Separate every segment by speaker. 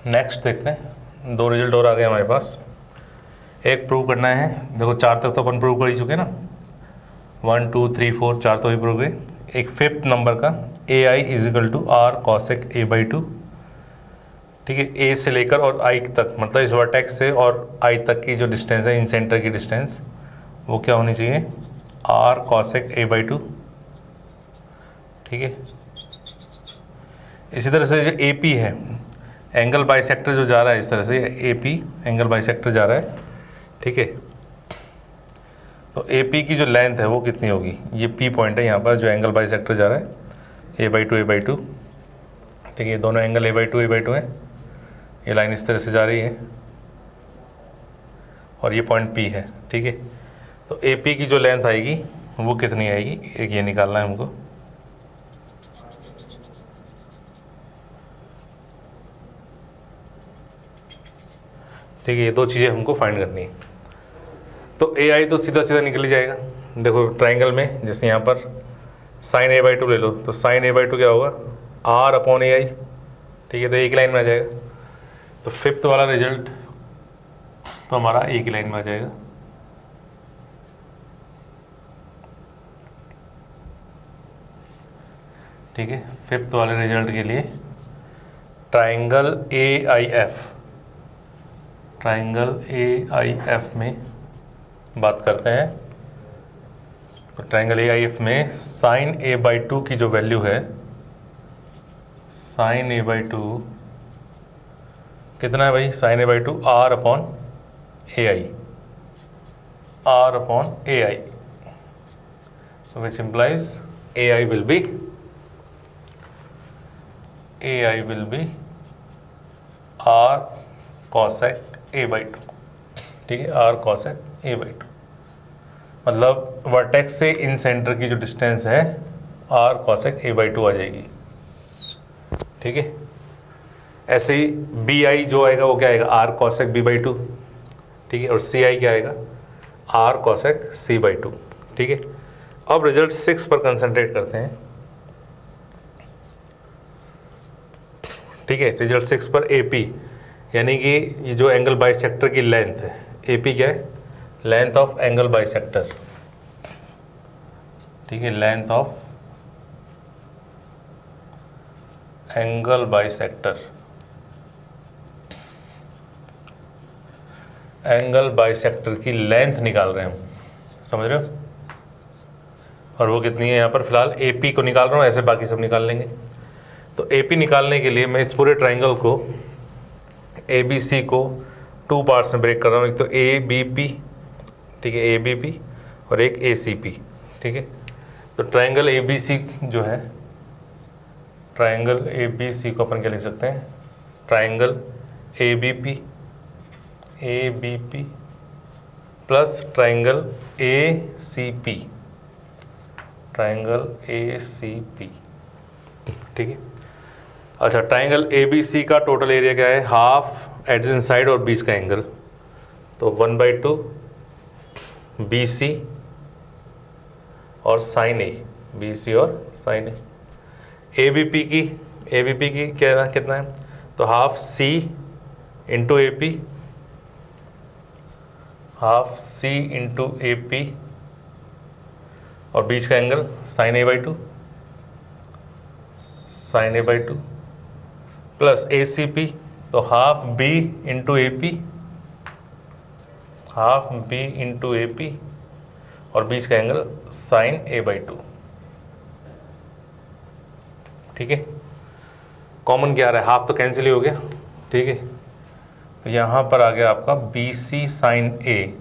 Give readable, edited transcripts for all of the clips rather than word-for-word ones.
Speaker 1: Next देखते हैं, 2 result और आ गए हमारे पास। एक प्रूव करना है, देखो 4 तक तो अपन प्रूव कर ही चुके ना, 1 2 3 4 4 तो ही प्रूव हुए। एक 5th नंबर का A I is equal to R cosec A by 2, ठीक है। ए से लेकर और आई तक, मतलब इस वर्टेक्स से और आई तक की जो डिस्टेंस है, इन सेंटर की डिस्टेंस, वो क्या होनी चाहिए, आर कॉसेक ए बाई 2, ठीक है। इसी तरह से जो ए पी है, एंगल बाइसेक्टर जो जा रहा है, इस तरह से ए पी एंगल बाइसेक्टर जा रहा है, ठीक है। तो ए पी की जो लेंथ है वो कितनी होगी, ये पी पॉइंट है यहाँ पर जो एंगल बाइसेक्टर जा रहा है, ए बाई 2 ए बाई 2, ठीक है। दोनों एंगल ए बाई 2 है, ये लाइन इस तरह से जा रही है और ये पॉइंट पी है, ठीक है। तो ए पी की जो लेंथ आएगी वो कितनी आएगी, एक ये निकालना है हमको, ठीक है। ये 2 चीज़ें हमको फाइंड करनी है। तो ए आई तो सीधा सीधा निकल ही जाएगा। देखो ट्राइंगल में जैसे यहाँ पर साइन ए बाई 2 ले लो, तो साइन ए बाई 2 क्या होगा, आर अपॉन ए आई, ठीक है। तो एक लाइन में आ जाएगा। तो 5th वाला रिजल्ट तो हमारा एक ही लाइन में आ जाएगा, ठीक है। 5th वाले रिजल्ट के लिए triangle A I F, triangle A I F में बात करते हैं। तो ट्राइंगल ए आई एफ में साइन ए बाई 2 की जो वैल्यू है, साइन ए बाई 2 कितना है भाई, sine A by 2 R upon A I, R upon A I, which implies A I will be R cosec A by 2, ठीक है, are cosec A by 2, मतलब vertex से इन सेंटर की जो डिस्टेंस है आर कॉसेक ए बाई 2 आ जाएगी, ठीक है। ऐसे ही बी आई जो आएगा वो क्या आएगा, आर कॉसेक बी बाई 2, ठीक है। और सी आई क्या आएगा, आर कॉसेक सी बाई 2, ठीक है। अब रिजल्ट 6 पर कंसंट्रेट करते हैं, ठीक है। रिजल्ट 6 पर ए पी, यानी कि ये जो एंगल बाइसेक्टर की लेंथ है, ए पी क्या है, लेंथ ऑफ एंगल बाइसेक्टर, ठीक है, length of angle bisector, angle bisector की लेंथ निकाल रहे हैं हम, समझ रहे हो। और वो कितनी है, यहाँ पर फिलहाल ए पी को निकाल रहा हूँ, ऐसे बाकी सब निकाल लेंगे। तो ए पी निकालने के लिए मैं इस पूरे ट्राइंगल को, ए बी सी को 2 पार्ट्स में ब्रेक कर रहा हूँ। एक तो ए बी पी, ठीक है, ए बी पी, और एक ए सी पी, ठीक है। तो ट्राइंगल ए बी सी जो है, ट्राइंगल ए बी सी को अपन क्या लिख सकते हैं, triangle A B P plus triangle A C P, triangle A C P, ठीक है। अच्छा, ट्राइंगल ए बी सी का टोटल एरिया क्या है, हाफ एडजेसेंट साइड और बीच का एंगल, तो 1/2 बी सी और साइन ए, बी सी और sine A. A B P की क्या कितना है, तो half C into A P, half C into A P, और बीच का angle sine A by 2, sine A by 2, plus A C P, तो half B into A P, half B into A P, और बीच का angle sine A by 2, ठीक है। Common क्या आ रहा है, हाफ तो कैंसिल ही हो गया, ठीक है। तो यहाँ पर आ गया आपका B C sine A,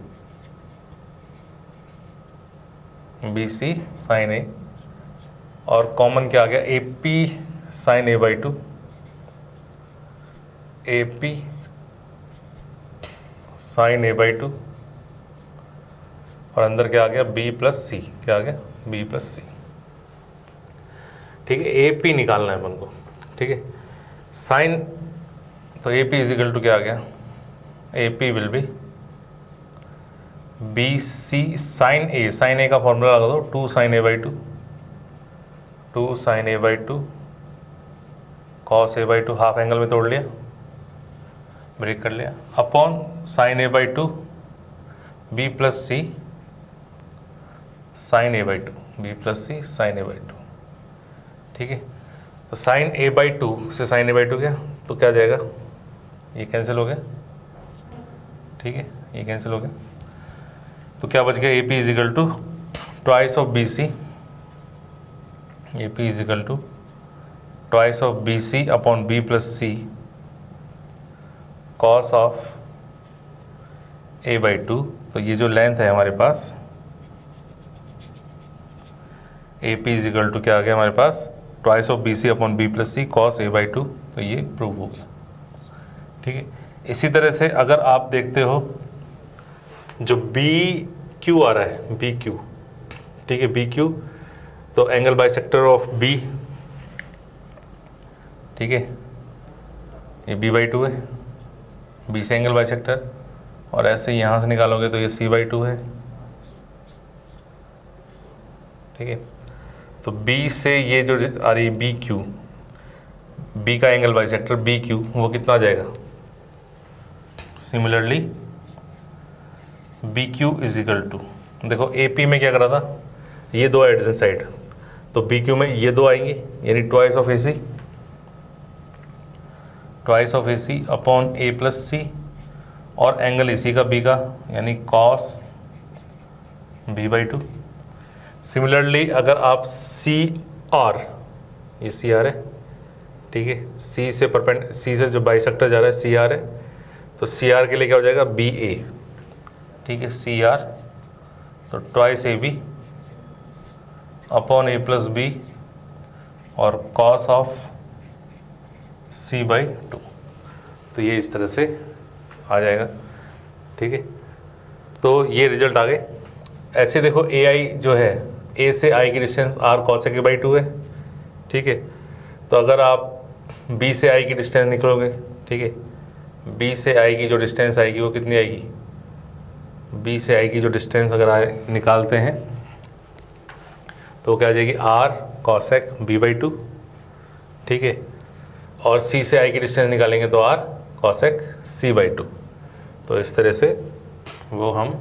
Speaker 1: B C sine A, और कॉमन क्या आ गया, A P sine A by 2, A P sine A by 2, और अंदर क्या आ गया, बी प्लस सी, क्या आ गया, बी प्लस सी, ठीक है। ए पी निकालना है अपन को, ठीक है। साइन, तो A P is equal to क्या आ गया, A P will be B C sine A का फॉर्मूला लगा दो 2 sin a by 2, 2 sin a by 2 cos a by 2, half angle में तोड़ लिया, ब्रेक कर लिया, upon sin a by 2 b plus C sin a by 2, b plus C sin a by 2। ठीक है, तो sin a by 2 से sin a by 2 गया तो क्या जाएगा, ये कैंसिल हो गया। ठीक है, ये कैंसिल हो गया, तो क्या बच गया, A P is equal to twice of B C, A P is equal to twice of B C upon B plus C cos of A by 2। तो ये जो लेंथ है हमारे पास A P is equal to क्या आ गया हमारे पास, twice of B C upon B plus C cos A by 2। तो ये प्रूव हो गया। ठीक है, इसी तरह से अगर आप देखते हो जो बी क्यू आ रहा है, बी क्यू, ठीक है, बी क्यू, तो एंगल बाइसेक्टर ऑफ बी, ठीक है, ये बी बाई 2 है, बी से एंगल बाइसेक्टर, और ऐसे यहाँ से निकालोगे तो ये सी बाई 2 है। ठीक है, तो बी से ये जो आ रही है बी क्यू, बी का एंगल बाइसेक्टर बी क्यू, वो कितना आ जाएगा, similarly B Q is equal to, देखो ए पी में क्या करा था, ये दो एडजेसेंट साइड, तो बी क्यू में ये दो आएंगी, यानी twice of A C, twice of A C upon A plus C, और एंगल इसी का बी का, यानी कॉस बी बाई 2। सिमिलरली अगर आप सी आर, ये सी आर है, ठीक है, सी से सी से जो बाइसेक्टर जा रहा है सी आर है, तो सी आर के लिए क्या हो जाएगा, बी ए, ठीक है, सी आर, तो twice A B upon A plus B और कॉस ऑफ सी बाई 2। तो ये इस तरह से आ जाएगा। ठीक है, तो ये रिजल्ट आ गए। ऐसे देखो ए आई जो है, ए से आई की distance R cos A by 2 है। ठीक है, तो अगर आप बी से आई की डिस्टेंस निकलोगे, ठीक है, बी से आई की जो डिस्टेंस आएगी वो कितनी आएगी, बी से आई की जो डिस्टेंस अगर निकालते हैं तो क्या आ जाएगी, आर कॉसेक बी बाई 2। ठीक है, और सी से आई की डिस्टेंस निकालेंगे तो आर कॉसेक सी बाई 2। तो इस तरह से वो हम,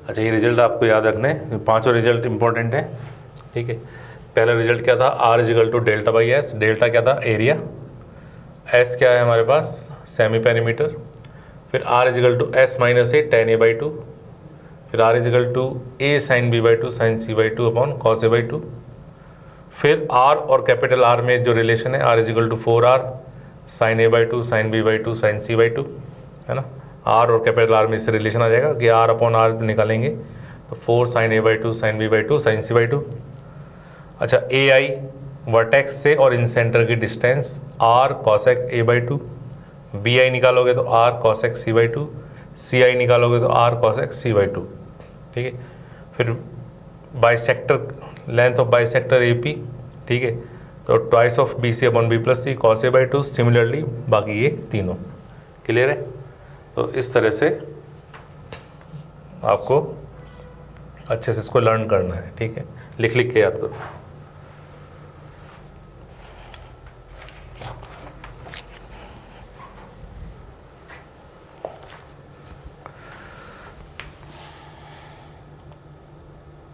Speaker 1: अच्छा ये रिजल्ट आपको याद रखने, पांचों रिजल्ट इंपॉर्टेंट हैं। ठीक है, पहला रिजल्ट क्या था, R equal to delta by S, delta क्या था, एरिया, एस क्या है हमारे पास, सेमी पेरीमीटर, फिर R equal to S minus A tan A by 2, फिर R equal to A sine B by 2 sine C by 2 upon cos A by 2, फिर are और कैपिटल आर में जो रिलेशन है, R equal to 4r sine A by 2 sine B by 2 sine C by 2, है ना, are और capital R में इससे रिलेशन आ जाएगा कि आर अपॉन आर निकालेंगे तो 4 sine A by 2 sine B by 2 sine C by 2। अच्छा, ए आई वर्टेक्स से और इन सेंटर की distance R cosec A by 2, B I निकालोगे तो R cosec C by 2, C I निकालोगे तो आर कॉसेक सी बाई 2। ठीक है, फिर bisector, length of bisector A P, ठीक है, तो twice of B C upon B plus C cos A by 2, similarly बाकी ये तीनों। क्लियर है, तो इस तरह से आपको अच्छे से इसको लर्न करना है। ठीक है, लिख लिख के याद करो।